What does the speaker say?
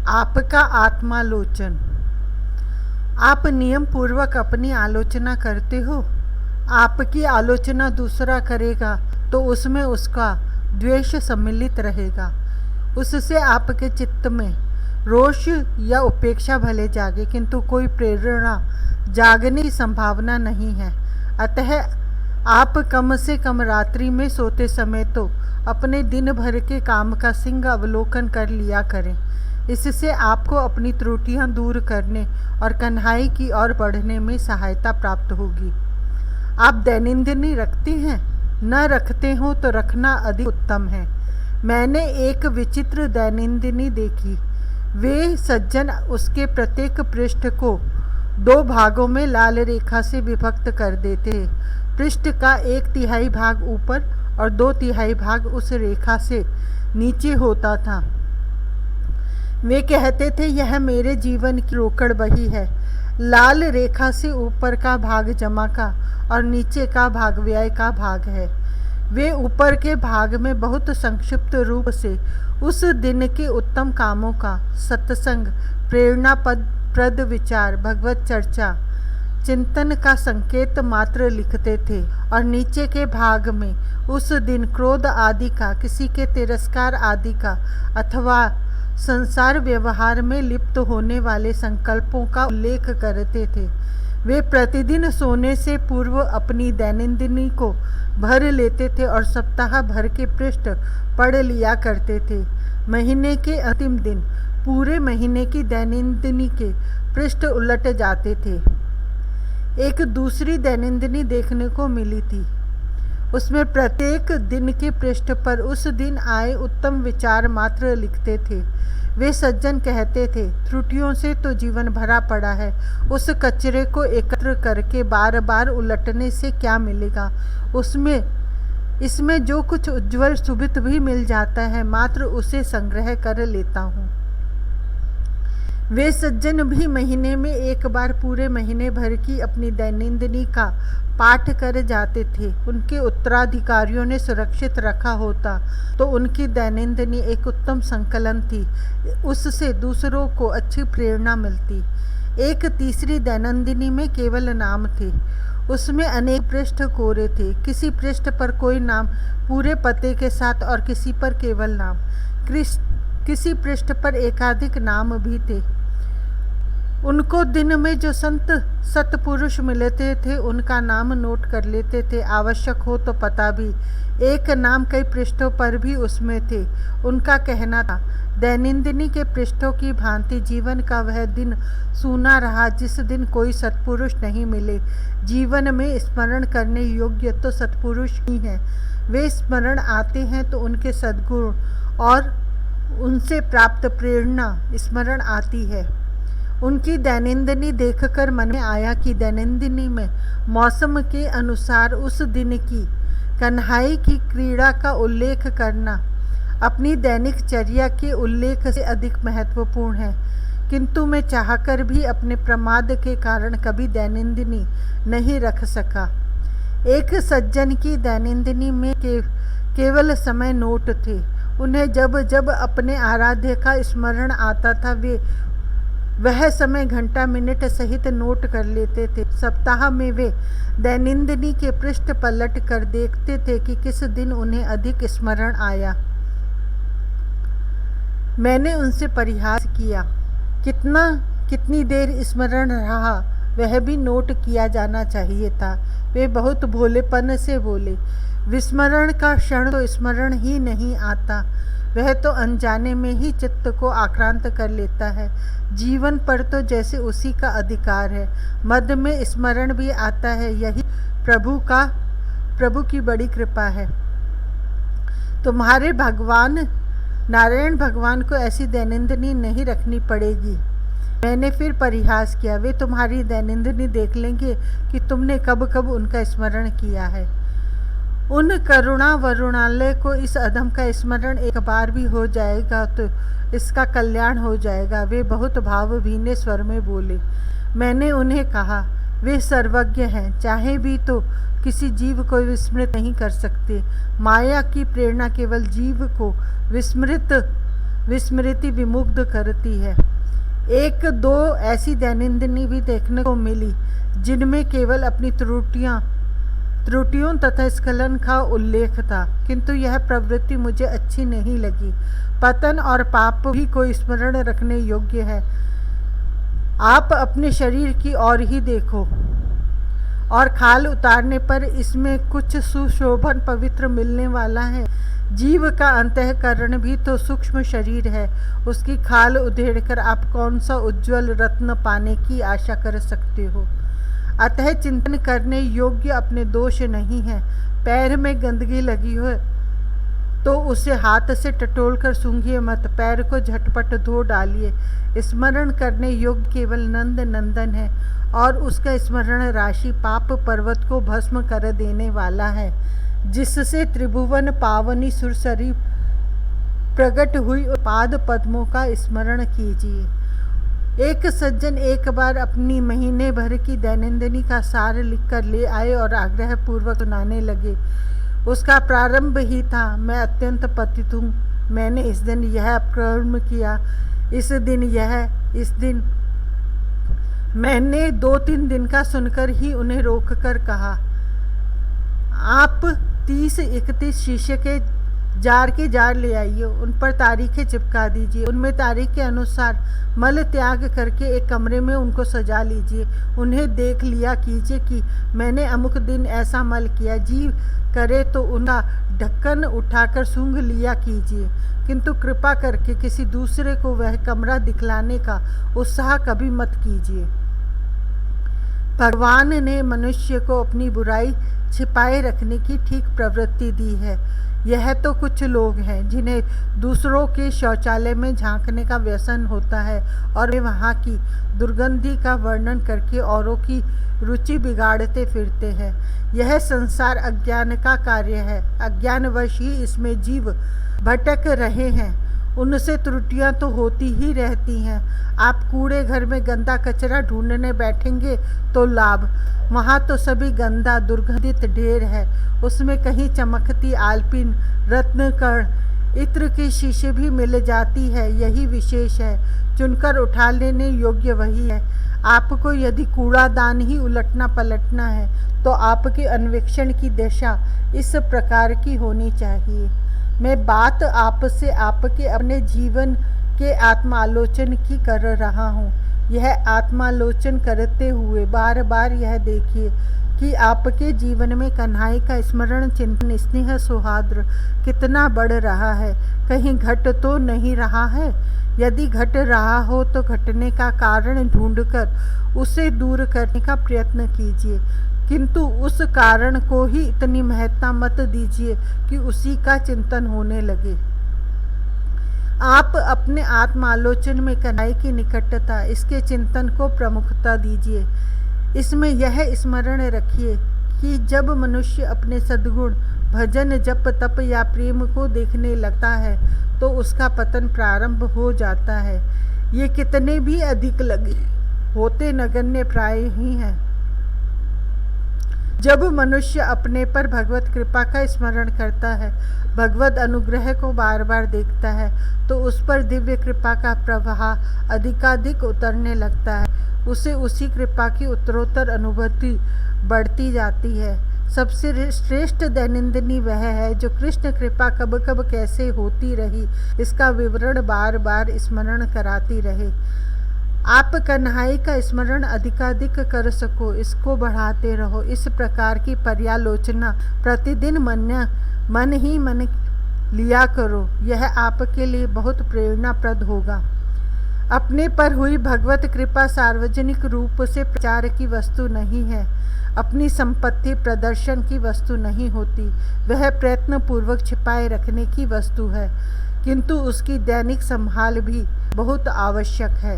आपका आत्मालोचन। आप नियम पूर्वक अपनी आलोचना करते हो। आपकी आलोचना दूसरा करेगा तो उसमें उसका द्वेष सम्मिलित रहेगा। उससे आपके चित्त में रोष या उपेक्षा भले जागे, किंतु कोई प्रेरणा जागने की संभावना नहीं है। अतः आप कम से कम रात्रि में सोते समय तो अपने दिन भर के काम का सिंह अवलोकन कर लिया करें। इससे आपको अपनी त्रुटियां दूर करने और कन्हाई की ओर बढ़ने में सहायता प्राप्त होगी। आप दैनंदिनी रखते हैं? न रखते हो तो रखना अधिक उत्तम है। मैंने एक विचित्र दैनंदिनी देखी। वे सज्जन उसके प्रत्येक पृष्ठ को 2 भागों में लाल रेखा से विभक्त कर देते। पृष्ठ का 1/3 भाग ऊपर और 2/3 भाग उस रेखा से नीचे होता था। वे कहते थे, यह मेरे जीवन की रोकड़ बही है। लाल रेखा से ऊपर का भाग जमा का और नीचे का भाग व्यय का भाग है। वे ऊपर के भाग में बहुत संक्षिप्त रूप से उस दिन के उत्तम कामों का, सत्संग, प्रेरणाप्रद विचार, भगवत चर्चा, चिंतन का संकेत मात्र लिखते थे और नीचे के भाग में उस दिन क्रोध आदि का, किसी के तिरस्कार आदि का अथवा संसार व्यवहार में लिप्त होने वाले संकल्पों का उल्लेख करते थे। वे प्रतिदिन सोने से पूर्व अपनी दैनंदिनी को भर लेते थे और सप्ताह भर के पृष्ठ पढ़ लिया करते थे। महीने के अंतिम दिन पूरे महीने की दैनंदिनी के पृष्ठ उलट जाते थे। एक दूसरी दैनंदिनी देखने को मिली थी। उसमें प्रत्येक दिन के पृष्ठ पर उस दिन आए उत्तम विचार मात्र लिखते थे। वे सज्जन कहते थे, त्रुटियों से तो जीवन भरा पड़ा है। उस कचरे को एकत्र करके बार बार उलटने से क्या मिलेगा? इसमें जो कुछ उज्ज्वल सुबित भी मिल जाता है, मात्र उसे संग्रह कर लेता हूँ। वे सज्जन भी महीने में एक बार पूरे महीने भर की अपनी दैनंदिनी का पाठ कर जाते थे। उनके उत्तराधिकारियों ने सुरक्षित रखा होता तो उनकी दैनंदिनी एक उत्तम संकलन थी। उससे दूसरों को अच्छी प्रेरणा मिलती। एक तीसरी दैनंदिनी में केवल नाम थे। उसमें अनेक पृष्ठ कोरे थे। किसी पृष्ठ पर कोई नाम पूरे पते के साथ और किसी पर केवल नाम। किसी पृष्ठ पर एकाधिक नाम भी थे। उनको दिन में जो सत्पुरुष मिलते थे उनका नाम नोट कर लेते थे। आवश्यक हो तो पता भी। एक नाम कई पृष्ठों पर भी उसमें थे। उनका कहना था, दैनंदिनी के पृष्ठों की भांति जीवन का वह दिन सूना रहा जिस दिन कोई सत्पुरुष नहीं मिले। जीवन में स्मरण करने योग्य तो सत्पुरुष ही हैं। वे स्मरण आते हैं तो उनके सद्गुण और उनसे प्राप्त प्रेरणा स्मरण आती है। उनकी दैनंदिनी देखकर मन में आया कि दैनंदिनी में मौसम के अनुसार उस दिन की कन्हाई की क्रीड़ा का उल्लेख करना अपनी दैनिक चर्या के उल्लेख से अधिक महत्वपूर्ण है। किंतु मैं चाहकर भी अपने प्रमाद के कारण कभी दैनंदिनी नहीं रख सका। एक सज्जन की दैनंदिनी में केवल समय नोट थे। उन्हें जब जब अपने आराध्य का स्मरण आता था वह समय घंटा मिनट सहित नोट कर लेते थे। सप्ताह में वे दैनंदिनी के पृष्ठ पलट कर देखते थे कि किस दिन उन्हें अधिक स्मरण आया। मैंने उनसे परिहास किया, कितनी देर स्मरण रहा वह भी नोट किया जाना चाहिए था। वे बहुत भोलेपन से बोले, विस्मरण का क्षण तो स्मरण ही नहीं आता। वह तो अनजाने में ही चित्त को आक्रांत कर लेता है। जीवन पर तो जैसे उसी का अधिकार है। मध्य में स्मरण भी आता है। यही प्रभु की बड़ी कृपा है। तुम्हारे भगवान नारायण भगवान को ऐसी दैनंदिनी नहीं रखनी पड़ेगी। मैंने फिर परिहास किया, वे तुम्हारी दैनंदिनी देख लेंगे कि तुमने कब कब उनका स्मरण किया है। उन करुणा वरुणालय को इस अधम का स्मरण एक बार भी हो जाएगा तो इसका कल्याण हो जाएगा। वे बहुत भावभीने स्वर में बोले। मैंने उन्हें कहा, वे सर्वज्ञ हैं, चाहे भी तो किसी जीव को विस्मृत नहीं कर सकते। माया की प्रेरणा केवल जीव को विस्मृति विमुग्ध करती है। एक दो ऐसी दैनंदिनी भी देखने को मिली जिनमें केवल अपनी त्रुटियों तथा स्खलन का उल्लेख था, किंतु यह प्रवृत्ति मुझे अच्छी नहीं लगी। पतन और पाप भी कोई स्मरण रखने योग्य है। आप अपने शरीर की ओर ही देखो, और खाल उतारने पर इसमें कुछ सुशोभन पवित्र मिलने वाला है। जीव का अंतःकरण भी तो सूक्ष्म शरीर है, उसकी खाल उधेड़कर आप कौन सा उज्ज्वल रत्न पाने की आशा कर सकते हो। अतः चिंतन करने योग्य अपने दोष नहीं है। पैर में गंदगी लगी हो तो उसे हाथ से टटोलकर सूंघिए मत, पैर को झटपट धो डालिए। स्मरण करने योग्य केवल नंद नंदन है, और उसका स्मरण राशि पाप पर्वत को भस्म कर देने वाला है, जिससे त्रिभुवन पावनी सुरसरी प्रकट हुई। पाद पद्मों का स्मरण कीजिए। एक सज्जन एक बार अपनी महीने भर की दैनंदिनी का सार लिखकर ले आए और आग्रह पूर्वक सुनाने लगे। उसका प्रारंभ ही था, मैं अत्यंत पतित हूँ, मैंने इस दिन यह कर्म किया, इस दिन मैंने 2-3 दिन का सुनकर ही उन्हें रोककर कहा, आप 30-31 शीशे के जार ले आइए, उन पर तारीखें चिपका दीजिए, उनमें तारीख के अनुसार मल त्याग करके एक कमरे में उनको सजा लीजिए। उन्हें देख लिया कीजिए कि मैंने अमुक दिन ऐसा मल किया। जी करे तो उनका ढक्कन उठाकर सूंघ लिया कीजिए, किंतु कृपा करके किसी दूसरे को वह कमरा दिखलाने का उत्साह कभी मत कीजिए। भगवान ने मनुष्य को अपनी बुराई छिपाए रखने की ठीक प्रवृत्ति दी है। यह तो कुछ लोग हैं जिन्हें दूसरों के शौचालय में झांकने का व्यसन होता है, और वे वहाँ की दुर्गंधी का वर्णन करके औरों की रुचि बिगाड़ते फिरते हैं। यह संसार अज्ञान का कार्य है, अज्ञानवश ही इसमें जीव भटक रहे हैं। उनसे त्रुटियां तो होती ही रहती हैं। आप कूड़े घर में गंदा कचरा ढूंढने बैठेंगे तो लाभ, वहाँ तो सभी गंदा दुर्गंधित ढेर है। उसमें कहीं चमकती आलपिन, रत्नकण, इत्र की शीशे भी मिल जाती है, यही विशेष है। चुनकर उठा लेने योग्य वही है। आपको यदि कूड़ादान ही उलटना पलटना है तो आपके अन्वेषण की दिशा इस प्रकार की होनी चाहिए। मैं बात आपसे आपके अपने जीवन के आत्मालोचन की कर रहा हूँ। यह आत्मालोचन करते हुए बार बार यह देखिए कि आपके जीवन में कन्हई का स्मरण, चिंतन, स्नेह, सौहार्द कितना बढ़ रहा है। कहीं घट तो नहीं रहा है? यदि घट रहा हो तो घटने का कारण ढूंढकर उसे दूर करने का प्रयत्न कीजिए, किंतु उस कारण को ही इतनी महत्ता मत दीजिए कि उसी का चिंतन होने लगे। आप अपने आत्मालोचन में कन्हई की निकटता, इसके चिंतन को प्रमुखता दीजिए। इसमें यह स्मरण रखिए कि जब मनुष्य अपने सद्गुण, भजन, जप, तप या प्रेम को देखने लगता है तो उसका पतन प्रारंभ हो जाता है। ये कितने भी अधिक लगे होते नगण्य प्राय ही हैं। जब मनुष्य अपने पर भगवत कृपा का स्मरण करता है, भगवत अनुग्रह को बार बार देखता है, तो उस पर दिव्य कृपा का प्रवाह अधिकाधिक उतरने लगता है। उसे उसी कृपा की उत्तरोत्तर अनुभूति बढ़ती जाती है। सबसे श्रेष्ठ दैनंदिनी वह है जो कृष्ण कृपा कब कब कैसे होती रही इसका विवरण बार बार स्मरण कराती रहे। आप कन्हई का स्मरण अधिकाधिक कर सको, इसको बढ़ाते रहो। इस प्रकार की पर्यालोचना प्रतिदिन मन ही मन लिया करो। यह आपके लिए बहुत प्रेरणाप्रद होगा। अपने पर हुई भगवत कृपा सार्वजनिक रूप से प्रचार की वस्तु नहीं है, अपनी संपत्ति प्रदर्शन की वस्तु नहीं होती। वह प्रयत्न पूर्वक छिपाए रखने की वस्तु है, किंतु उसकी दैनिक संभाल भी बहुत आवश्यक है।